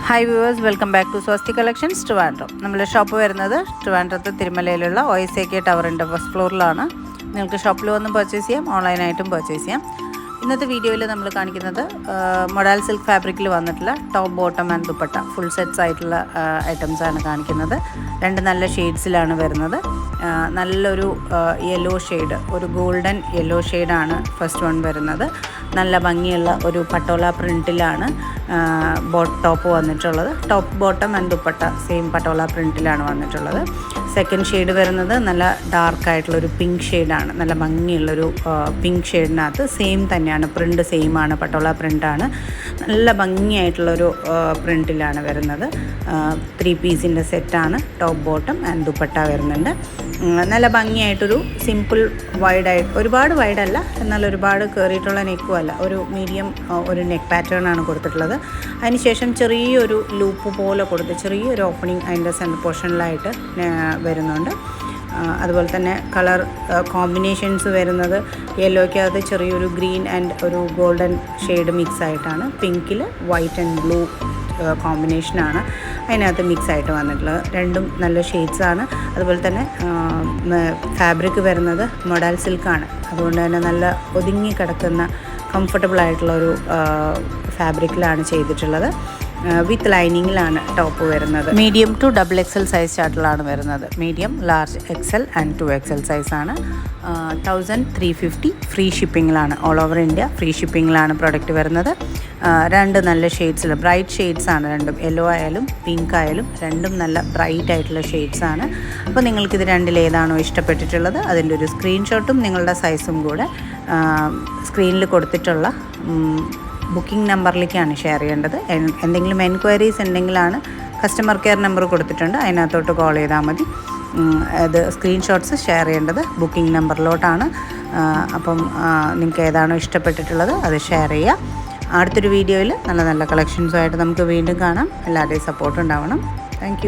Hi viewers, welcome back to Swasthi collections Trivandrum. നമ്മുടെ shop വരുന്നത് ട്രിവാൻഡ്രത്ത് തിരുമലയിലുള്ള OSAK ടവറിൻ്റെ ഫസ്റ്റ് ഫ്ലോറിലാണ്. നിങ്ങൾക്ക് ഷോപ്പിൽ വന്ന് പർച്ചേസ് ചെയ്യാം, ഓൺലൈനായിട്ടും പർച്ചേസ് ചെയ്യാം. ഇന്നത്തെ വീഡിയോയിൽ നമ്മൾ കാണിക്കുന്നത് മൊഡാൽ സിൽക്ക് ഫാബ്രിക്കിൽ വന്നിട്ടുള്ള top bottom and dupatta full sets ആയിട്ടുള്ള ഐറ്റംസാണ് കാണിക്കുന്നത്. രണ്ട് നല്ല ഷെയ്ഡ്സിലാണ് വരുന്നത്. നല്ലൊരു യെല്ലോ ഷെയ്ഡ്, ഒരു ഗോൾഡൻ യെല്ലോ ഷെയ്ഡാണ് ഫസ്റ്റ് വൺ വരുന്നത്. നല്ല ഭംഗിയുള്ള ഒരു പട്ടോല പ്രിൻറ്റിലാണ് ടോപ്പ് വന്നിട്ടുള്ളത്. Top bottom and dupatta same patola പ്രിൻറ്റിലാണ് വന്നിട്ടുള്ളത്. സെക്കൻഡ് ഷെയ്ഡ് വരുന്നത് നല്ല ഡാർക്കായിട്ടുള്ളൊരു പിങ്ക് ഷെയ്ഡാണ്. നല്ല ഭംഗിയുള്ളൊരു പിങ്ക് ഷെയ്ഡിനകത്ത് സെയിം തന്നെയാണ്, പ്രിൻറ്റ് സെയിം ആണ്, പട്ടോല പ്രിൻ്റാണ്. നല്ല ഭംഗിയായിട്ടുള്ളൊരു പ്രിൻറ്റിലാണ് വരുന്നത്. 3 പീസിൻ്റെ സെറ്റാണ്. ടോപ്പ് ബോട്ടം ആൻഡ് ദുപ്പട്ട വരുന്നുണ്ട്. നല്ല ഭംഗിയായിട്ടൊരു സിമ്പിൾ വൈഡായിട്ട്, ഒരുപാട് വൈഡല്ല എന്നാൽ ഒരുപാട് കയറിയിട്ടുള്ള നെക്കും അല്ല, ഒരു മീഡിയം ഒരു നെക്ക് പാറ്റേൺ ആണ് കൊടുത്തിട്ടുള്ളത്. അതിനുശേഷം ചെറിയൊരു ലൂപ്പ് പോലെ കൊടുത്ത് ചെറിയൊരു ഓപ്പണിങ് അതിൻ്റെ സെൻറ്റർ പോർഷനിലായിട്ട് വരുന്നുണ്ട്. അതുപോലെ തന്നെ കളർ കോമ്പിനേഷൻസ് വരുന്നത് യെല്ലോയ്ക്കകത്ത് ചെറിയൊരു ഗ്രീൻ ആൻഡ് ഒരു ഗോൾഡൻ ഷെയ്ഡ് മിക്സ് ആയിട്ടാണ്. പിങ്കിൽ വൈറ്റ് ആൻഡ് ബ്ലൂ കോമ്പിനേഷനാണ് അതിനകത്ത് മിക്സ് ആയിട്ട് വന്നിട്ടുള്ളത്. രണ്ടും നല്ല ഷെയ്ഡ്സാണ്. അതുപോലെ തന്നെ ഫാബ്രിക് വരുന്നത് മൊഡാൽ സിൽക്കാണ്. അതുകൊണ്ട് തന്നെ നല്ല ഒതുങ്ങി കിടക്കുന്ന കംഫർട്ടബിൾ ആയിട്ടുള്ളൊരു ഫാബ്രിക്കിലാണ് ചെയ്തിട്ടുള്ളത്. വിത്ത് ലൈനിങ്ങിലാണ് ടോപ്പ് വരുന്നത്. മീഡിയം ടു XXL സൈസ് ചാർട്ടിലാണ് വരുന്നത്. Medium, large, XL and 2XL സൈസാണ്. 1350 ഫ്രീ ഷിപ്പിങ്ങിലാണ്. ഓൾ ഓവർ ഇന്ത്യ ഫ്രീ ഷിപ്പിങ്ങിലാണ് പ്രൊഡക്റ്റ് വരുന്നത്. രണ്ട് നല്ല ഷെയ്ഡ്സിൽ ബ്രൈറ്റ് ഷെയ്ഡ്സാണ് രണ്ടും. യെല്ലോ ആയാലും പിങ്ക് ആയാലും രണ്ടും നല്ല ബ്രൈറ്റ് ആയിട്ടുള്ള ഷെയ്ഡ്സാണ്. അപ്പോൾ നിങ്ങൾക്കിത് രണ്ടിലേതാണോ ഇഷ്ടപ്പെട്ടിട്ടുള്ളത് അതിൻ്റെ ഒരു സ്ക്രീൻഷോട്ടും നിങ്ങളുടെ സൈസും കൂടെ സ്ക്രീനിൽ കൊടുത്തിട്ടുള്ള ബുക്കിംഗ് നമ്പറിലേക്കാണ് ഷെയർ ചെയ്യേണ്ടത്. എന്തെങ്കിലും എൻക്വയറീസ് ഉണ്ടെങ്കിലാണ് കസ്റ്റമർ കെയർ നമ്പർ കൊടുത്തിട്ടുണ്ട്, അതിനകത്തോട്ട് കോൾ ചെയ്താൽ മതി. അത് സ്ക്രീൻഷോട്ട്സ് ഷെയർ ചെയ്യേണ്ടത് ബുക്കിംഗ് നമ്പറിലോട്ടാണ്. അപ്പം നിങ്ങൾക്ക് ഏതാണോ ഇഷ്ടപ്പെട്ടിട്ടുള്ളത് അത് ഷെയർ ചെയ്യുക. അടുത്തൊരു വീഡിയോയിൽ നല്ല നല്ല കളക്ഷൻസുമായിട്ട് നമുക്ക് വീണ്ടും കാണാം. എല്ലാവരുടെയും സപ്പോർട്ട് ഉണ്ടാവണം. താങ്ക്